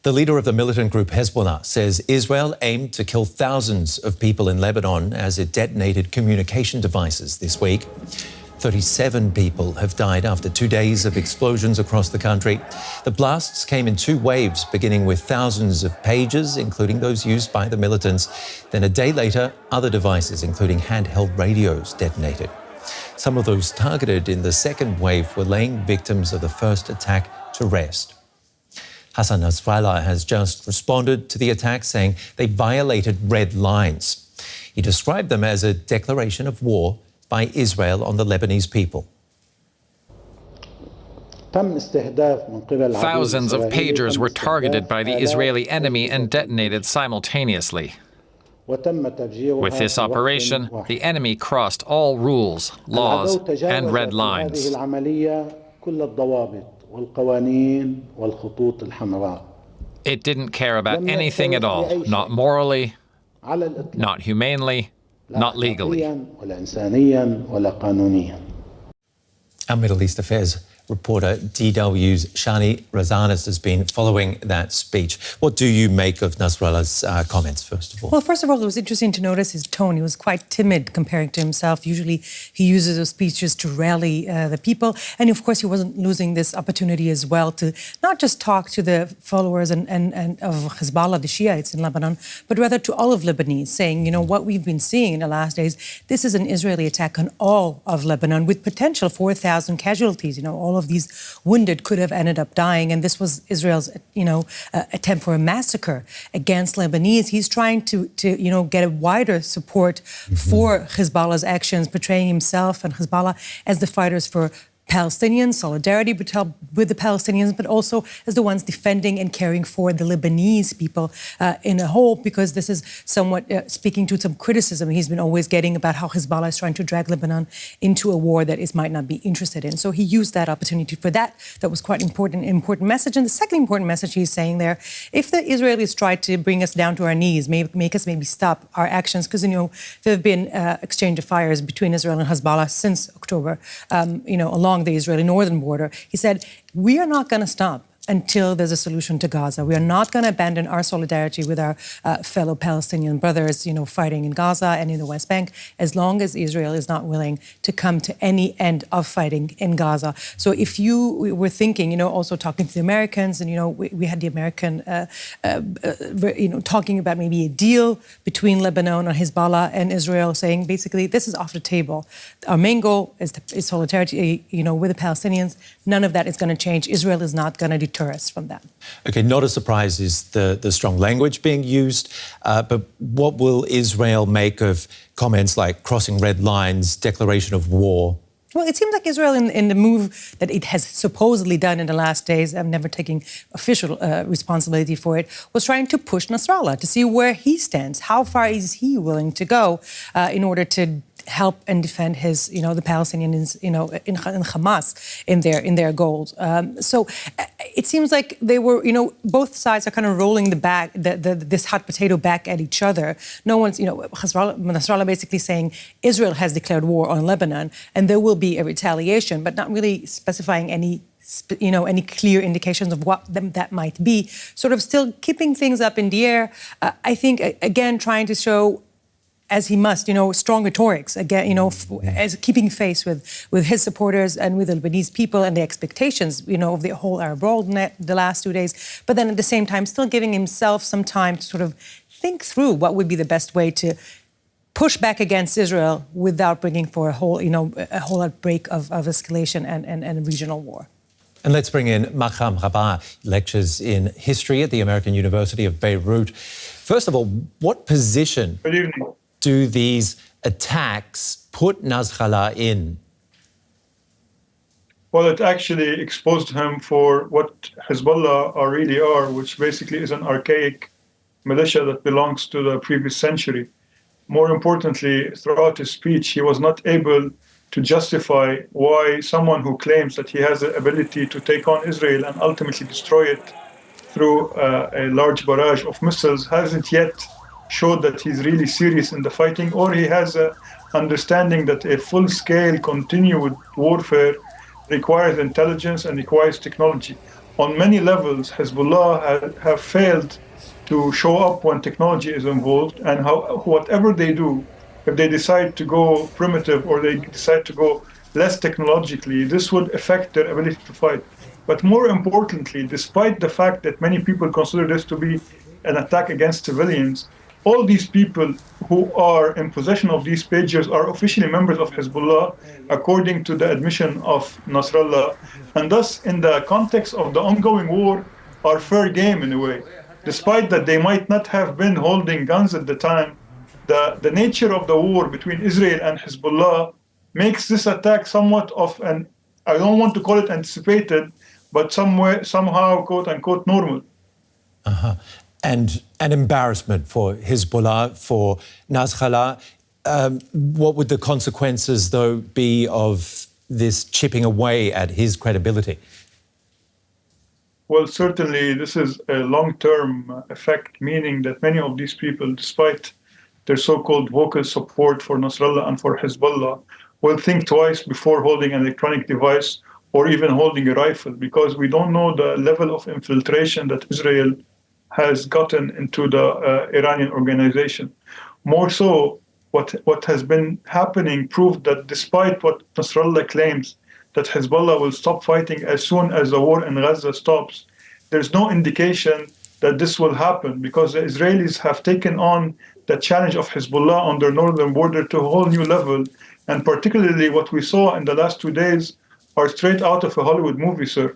The leader of the militant group Hezbollah says Israel aimed to kill thousands of people in Lebanon as it detonated communication devices this week. 37 people have died after 2 days of explosions across the country. The blasts came in two waves, beginning with thousands of pagers, including those used by the militants. Then a day later, other devices, including handheld radios, detonated. Some of those targeted in the second wave were laying victims of the first attack to rest. Hassan Nasrallah has just responded to the attack, saying they violated red lines. He described them as a declaration of war by Israel on the Lebanese people. Thousands of pagers were targeted by the Israeli enemy and detonated simultaneously. With this operation, the enemy crossed all rules, laws, and red lines. It didn't care about anything at all, not morally, not humanely, not legally. Our Middle East Affairs reporter DW's Shani Rozanes has been following that speech. What do you make of Nasrallah's comments, first of all? Well, first of all, it was interesting to notice his tone. He was quite timid comparing to himself. Usually he uses those speeches to rally the people. And of course, he wasn't losing this opportunity as well to not just talk to the followers and of Hezbollah, the Shiites in Lebanon, but rather to all of Lebanese, saying, you know, what we've been seeing in the last days, this is an Israeli attack on all of Lebanon with potential 4,000 casualties. You know, all of these wounded could have ended up dying, and this was Israel's, attempt for a massacre against Lebanese. He's trying to get a wider support for Hezbollah's actions, portraying himself and Hezbollah as the fighters for Palestinians, solidarity with the Palestinians, but also as the ones defending and caring for the Lebanese people in a whole, because this is somewhat speaking to some criticism he's been always getting about how Hezbollah is trying to drag Lebanon into a war that it might not be interested in. So he used that opportunity for that. That was quite important message. And the second important message he's saying there, if the Israelis try to bring us down to our knees, make us maybe stop our actions, because, there have been exchange of fires between Israel and Hezbollah since October, along the Israeli northern border. He said, we are not going to stop until there's a solution to Gaza. We are not going to abandon our solidarity with our fellow Palestinian brothers, fighting in Gaza and in the West Bank, as long as Israel is not willing to come to any end of fighting in Gaza. So if you were thinking, also talking to the Americans, and, we had the American, talking about maybe a deal between Lebanon and Hezbollah and Israel, saying basically this is off the table. Our main goal is solidarity, with the Palestinians. None of that is going to change. Israel is not going to deter us from that. OK, not a surprise is the strong language being used. But what will Israel make of comments like crossing red lines, declaration of war? Well, it seems like Israel, in the move that it has supposedly done in the last days, I'm never taking official responsibility for it, was trying to push Nasrallah to see where he stands. How far is he willing to go in order to help and defend his, the Palestinians, in Hamas, in their goals. So it seems like they were, both sides are kind of rolling this hot potato back at each other. No one's, Nasrallah basically saying Israel has declared war on Lebanon and there will be a retaliation, but not really specifying any clear indications of what that might be. Sort of still keeping things up in the air. I think, again, trying to show, as he must, strong rhetorics, again, as keeping face with his supporters and with the Lebanese people and the expectations, of the whole Arab world the last 2 days. But then at the same time, still giving himself some time to sort of think through what would be the best way to push back against Israel without bringing for a whole outbreak of escalation and regional war. And let's bring in Makram, Rabah, lectures in history at the American University of Beirut. First of all, what position do these attacks put Nasrallah in? Well, it actually exposed him for what Hezbollah really are, which basically is an archaic militia that belongs to the previous century. More importantly, throughout his speech, he was not able to justify why someone who claims that he has the ability to take on Israel and ultimately destroy it through a large barrage of missiles hasn't yet showed that he's really serious in the fighting, or he has an understanding that a full-scale continued warfare requires intelligence and requires technology. on many levels, Hezbollah have failed to show up when technology is involved, and whatever they do, if they decide to go primitive or they decide to go less technologically, this would affect their ability to fight. But more importantly, despite the fact that many people consider this to be an attack against civilians, all these people who are in possession of these pagers are officially members of Hezbollah, according to the admission of Nasrallah, and thus, in the context of the ongoing war, are fair game in a way. Despite that they might not have been holding guns at the time, the nature of the war between Israel and Hezbollah makes this attack somewhat of an, I don't want to call it anticipated, but somehow, quote unquote, normal. And an embarrassment for Hezbollah, for Nasrallah. What would the consequences, though, be of this chipping away at his credibility? Well, certainly this is a long-term effect, meaning that many of these people, despite their so-called vocal support for Nasrallah and for Hezbollah, will think twice before holding an electronic device or even holding a rifle, because we don't know the level of infiltration that Israel has gotten into the Iranian organization. More so, what has been happening proved that despite what Nasrallah claims, that Hezbollah will stop fighting as soon as the war in Gaza stops, there's no indication that this will happen, because the Israelis have taken on the challenge of Hezbollah on their northern border to a whole new level. And particularly what we saw in the last 2 days are straight out of a Hollywood movie, sir.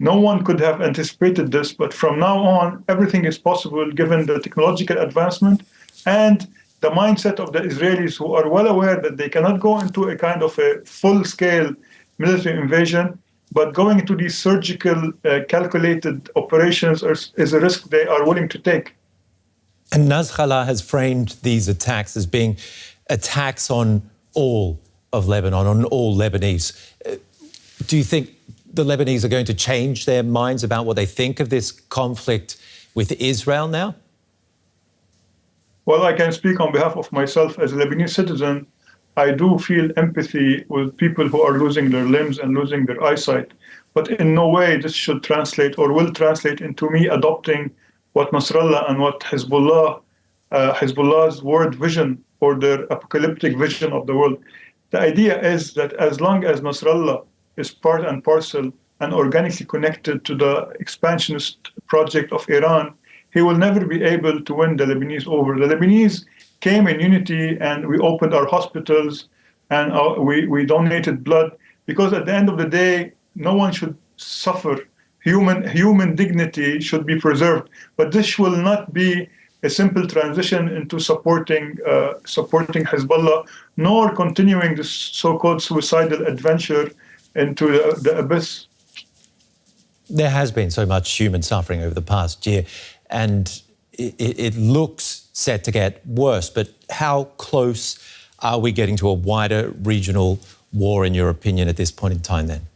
No one could have anticipated this, but from now on, everything is possible given the technological advancement and the mindset of the Israelis, who are well aware that they cannot go into a kind of a full-scale military invasion, but going into these surgical, calculated operations is a risk they are willing to take. And Nasrallah has framed these attacks as being attacks on all of Lebanon, on all Lebanese. Do you think the Lebanese are going to change their minds about what they think of this conflict with Israel now? Well, I can speak on behalf of myself as a Lebanese citizen. I do feel empathy with people who are losing their limbs and losing their eyesight. But in no way this should translate or will translate into me adopting what Nasrallah and what Hezbollah's world vision or their apocalyptic vision of the world. The idea is that as long as Nasrallah is part and parcel and organically connected to the expansionist project of Iran, he will never be able to win the Lebanese over. The Lebanese came in unity, and we opened our hospitals, and we donated blood, because at the end of the day, no one should suffer. Human dignity should be preserved. But this will not be a simple transition into supporting Hezbollah, nor continuing this so-called suicidal adventure into the abyss. There has been so much human suffering over the past year, and it looks set to get worse. But how close are we getting to a wider regional war, in your opinion, at this point in time then?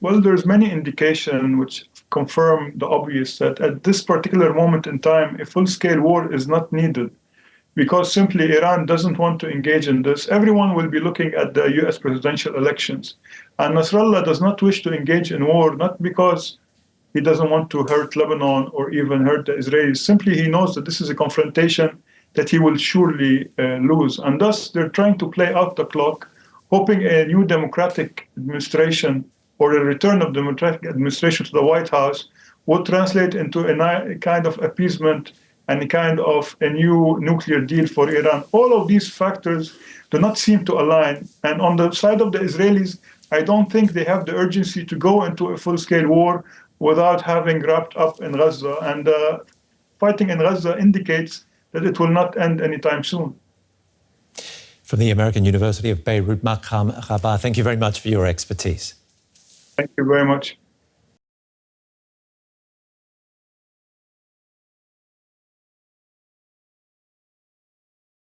Well, there's many indications which confirm the obvious, that at this particular moment in time, a full-scale war is not needed, because simply Iran doesn't want to engage in this. Everyone will be looking at the US presidential elections. And Nasrallah does not wish to engage in war, not because he doesn't want to hurt Lebanon or even hurt the Israelis. Simply he knows that this is a confrontation that he will surely lose. And thus they're trying to play out the clock, hoping a new democratic administration or a return of democratic administration to the White House would translate into a kind of appeasement and a kind of a new nuclear deal for Iran. All of these factors do not seem to align. And on the side of the Israelis, I don't think they have the urgency to go into a full-scale war without having wrapped up in Gaza. And fighting in Gaza indicates that it will not end anytime soon. From the American University of Beirut, Makram, Rabah, thank you very much for your expertise. Thank you very much.